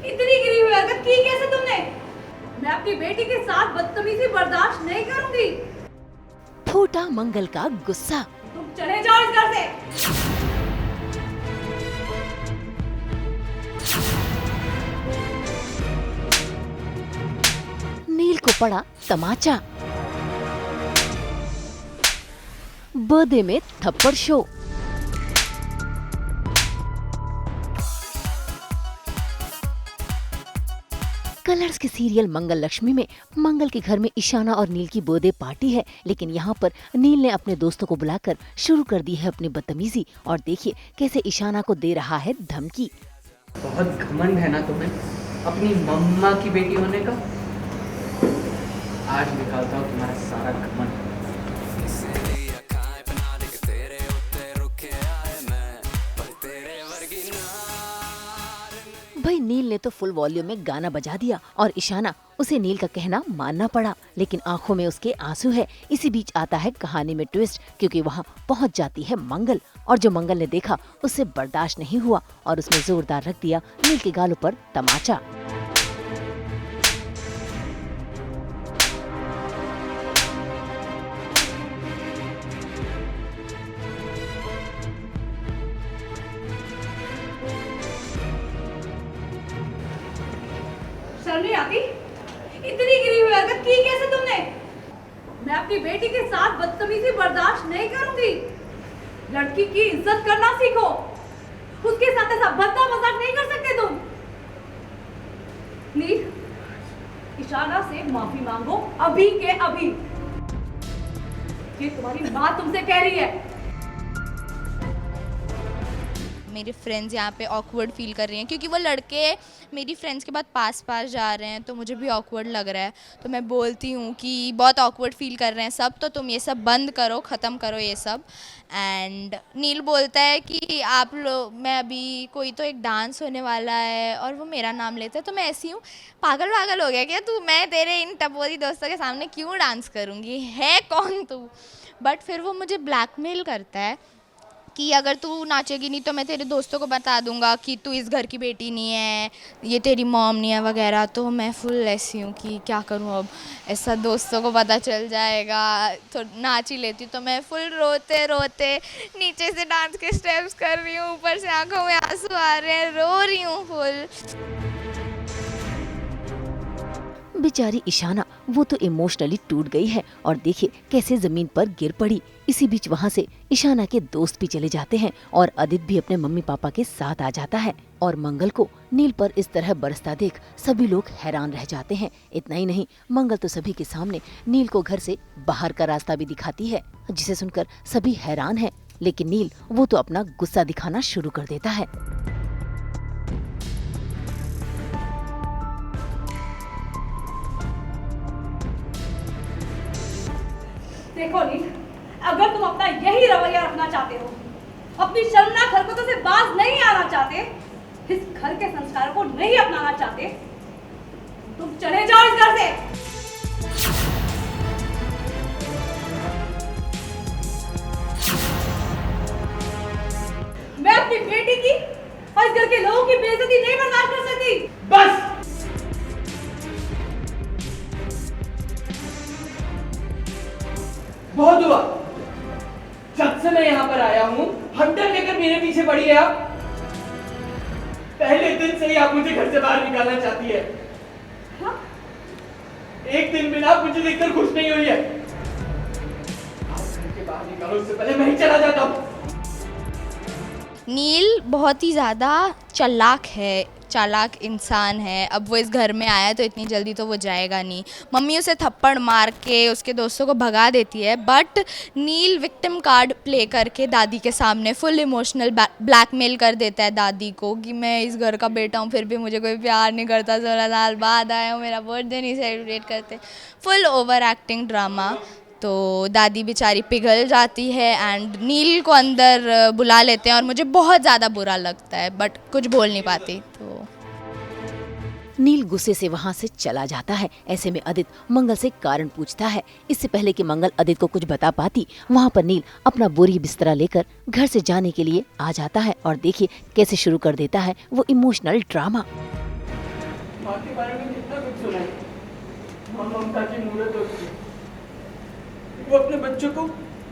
इतनी गिरी हुई हरकत की कैसे तुमने? मैं अपनी बेटी के साथ बदतमीजी बर्दाश्त नहीं करूंगी। फूटा मंगल का गुस्सा। तुम चले जाओ इस घर से। नील को पड़ा तमाचा। बर्थडे में थप्पड़ शो। कलर्स के सीरियल मंगल लक्ष्मी में मंगल के घर में ईशाना और नील की बर्थडे पार्टी है, लेकिन यहाँ पर नील ने अपने दोस्तों को बुलाकर शुरू कर दी है अपनी बदतमीजी। और देखिए कैसे ईशाना को दे रहा है धमकी। बहुत घमंड है ना तुम्हें अपनी मम्मा की बेटी होने का। आज निकालता हूँ तुम्हारा सारा घमंड। भाई नील ने तो फुल वॉल्यूम में गाना बजा दिया और ईशाना उसे नील का कहना मानना पड़ा, लेकिन आंखों में उसके आंसू है। इसी बीच आता है कहानी में ट्विस्ट, क्योंकि वहाँ पहुँच जाती है मंगल और जो मंगल ने देखा उससे बर्दाश्त नहीं हुआ और उसने जोरदार रख दिया नील के गालों पर तमाचा। शर्म नहीं आती? इतनी गिरी हुई हरकत की कैसे तुमने? मैं अपनी बेटी के साथ बदतमीजी बर्दाश्त नहीं करूंगी। लड़की की इज्जत करना सीखो। उसके साथ ऐसा भद्दा मजाक नहीं कर सकते तुम। नील, इशारा से माफी मांगो अभी के अभी। ये तुम्हारी माँ तुमसे कह रही है। मेरे फ्रेंड्स यहाँ पे ऑकवर्ड फील कर रही हैं क्योंकि वो लड़के मेरी फ्रेंड्स के बाद पास जा रहे हैं, तो मुझे भी ऑकवर्ड लग रहा है। तो मैं बोलती हूँ कि बहुत ऑकवर्ड फील कर रहे हैं सब, तो तुम ये सब बंद करो, ख़त्म करो ये सब। एंड नील बोलता है कि आप लोग, मैं अभी कोई तो एक डांस होने वाला है और वो मेरा नाम लेता है, तो मैं ऐसी हूँ पागल पागल हो गया क्या तू, मैं तेरे इन टपोरी दोस्तों के सामने क्यों डांस करूँगी, है कौन तू। बट फिर वो मुझे ब्लैकमेल करता है कि अगर तू नाचेगी नहीं तो मैं तेरे दोस्तों को बता दूंगा कि तू इस घर की बेटी नहीं है, ये तेरी मॉम नहीं है वगैरह। तो मैं फुल ऐसी हूँ कि क्या करूँ अब, ऐसा दोस्तों को पता चल जाएगा तो नाच ही लेती हूँ। तो मैं फुल रोते रोते नीचे से डांस के स्टेप्स कर रही हूँ, ऊपर से आंखों में आंसू आ रहे हैं, रो रही हूँ फुल। बेचारी ईशाना वो तो इमोशनली टूट गई है और देखिए कैसे जमीन पर गिर पड़ी। इसी बीच वहाँ से ईशाना के दोस्त भी चले जाते हैं और आदित्य भी अपने मम्मी पापा के साथ आ जाता है। और मंगल को नील पर इस तरह बरसता देख सभी लोग हैरान रह जाते हैं। इतना ही नहीं, मंगल तो सभी के सामने नील को घर से बाहर का रास्ता भी दिखाती है, जिसे सुनकर सभी हैरान है। लेकिन नील वो तो अपना गुस्सा दिखाना शुरू कर देता है। देखो नील, अगर तुम अपना यही रवैया रखना चाहते हो, अपनी शर्मनाक हरकतों से बाज नहीं आना चाहते, इस घर के संस्कारों को नहीं अपनाना चाहते, तुम चले जाओ इस घर से। मैं अपनी बेटी की और इस घर के लोगों की बेइज्जती नहीं बर्दाश्त कर सकती। बस बहुत हुआ। जब से मैं यहाँ पर आया हूँ हंटर लेकर मेरे पीछे पड़ी है आप। पहले दिन से ही आप मुझे घर से बाहर निकालना चाहती है। हाँ? एक दिन बिना आप मुझे देखकर खुश नहीं हुई है। आप घर के बाहर निकालो, उससे पहले मैं ही चला जाता हूँ। नील बहुत ही ज़्यादा चालाक इंसान है। अब वो इस घर में आया है तो इतनी जल्दी तो वो जाएगा नहीं। मम्मी उसे थप्पड़ मार के उसके दोस्तों को भगा देती है, but Neel victim card play करके दादी के सामने फुल इमोशनल ब्लैकमेल कर देता है दादी को कि मैं इस घर का बेटा हूँ फिर भी मुझे कोई प्यार नहीं करता, 16 साल बाद आया हूँ, मेरा बर्थडे नहीं सेलिब्रेट करते। Full over acting drama. तो दादी बेचारी पिघल जाती है एंड नील को अंदर बुला लेते हैं और मुझे बहुत ज़्यादा बुरा लगता है, बट कुछ बोल नहीं पाती। तो नील गुस्से से वहाँ से चला जाता है। ऐसे में आदित्य मंगल से कारण पूछता है। इससे पहले कि मंगल आदित्य को कुछ बता पाती, वहाँ पर नील अपना बोरी बिस्तरा लेकर घर से जाने के लिए आ जाता है और देखिए कैसे शुरू कर देता है वो इमोशनल ड्रामा। माँ के बारे में कितना कुछ सुना है। माँ ममता की मूर्त होती है, वो अपने बच्चों को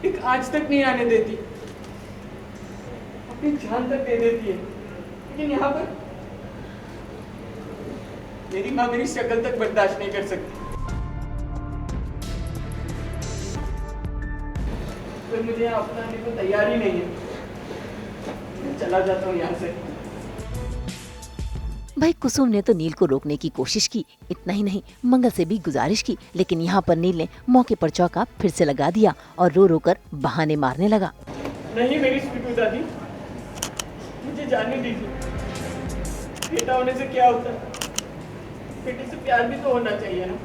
एक आज तक नहीं आने देती, अपनी जान तक दे देती है। लेकिन यहाँ पर मेरी माँ मेरी शक्ल तक बर्दाश्त नहीं कर सकती। तो मुझे यहाँ अपनाने को तैयार ही नहीं है। मैं चला जाता हूँ यहाँ से। भाई कुसुम ने तो नील को रोकने की कोशिश की, इतना ही नहीं मंगल से भी गुजारिश की, लेकिन यहाँ पर नील ने मौके पर चौका फिर से लगा दिया और रो रो कर बहाने मारने लगा। नहीं मेरी स्वीटू दादी, मुझे जाने दीजिए। बेटा होने से क्या होता है, बेटे से प्यार भी तो होना चाहिए ना।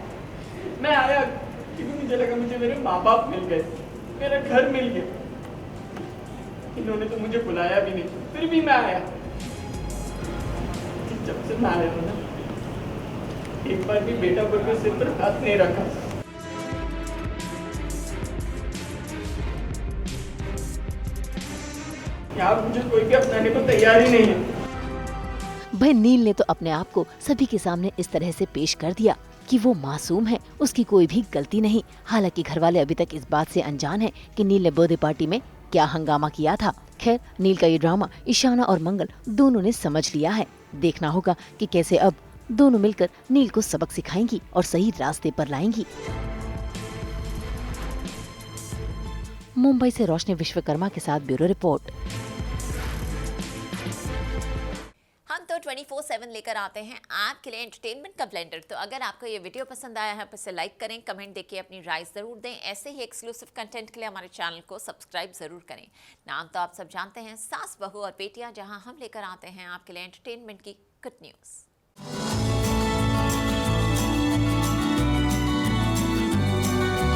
मैं आया क्योंकि मुझे लगा मुझे मेरे माँ बाप मिल गए, मेरा घर मिल गया। इन्होंने तो मुझे बुलाया भी नहीं, फिर भी मैं आया। जब से मैं आया हूँ ना, एक बार भी बेटा पर के सिर पर हाथ नहीं रखा। यहाँ मुझे कोई भी अपनाने को तैयार ही नहीं है। भाई नील ने तो अपने आप को सभी के सामने इस तरह से पेश कर दिया कि वो मासूम है, उसकी कोई भी गलती नहीं। हालांकि घर वाले अभी तक इस बात से अनजान हैं कि नील ने बर्थडे पार्टी में क्या हंगामा किया था। खैर नील का ये ड्रामा ईशाना और मंगल दोनों ने समझ लिया है। देखना होगा कि कैसे अब दोनों मिलकर नील को सबक सिखाएंगी और सही रास्ते पर लाएंगी। मुंबई से रोशनी विश्वकर्मा के साथ ब्यूरो रिपोर्ट। हम तो 24/7 लेकर आते हैं आपके लिए एंटरटेनमेंट का ब्लेंडर। तो अगर आपको ये वीडियो पसंद आया है तो इसे लाइक करें, कमेंट देके अपनी राय ज़रूर दें। ऐसे ही एक्सक्लूसिव कंटेंट के लिए हमारे चैनल को सब्सक्राइब ज़रूर करें। नाम तो आप सब जानते हैं, सास बहू और बेटियां, जहां हम लेकर आते हैं आपके लिए एंटरटेनमेंट की गुड न्यूज़।